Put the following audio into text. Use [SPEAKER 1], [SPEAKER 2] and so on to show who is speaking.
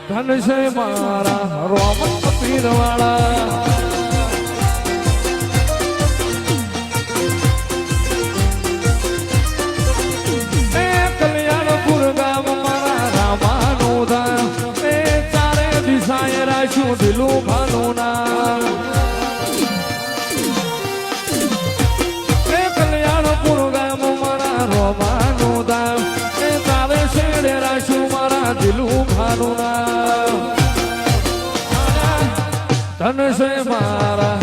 [SPEAKER 1] ધન છે મારા રોમ પીરવાળા કલ્યાણપુર ગામ મારા રામાનું ધામ એ ચારે દિશાએ રાખ્યું દિલું ભાનું નામ એ કલ્યાણપુર ગામ મારા રોમાનું ધામ એ ચારે શેડે રાખ્યું મારા દિલું ભાનું નામ ધન છે મારા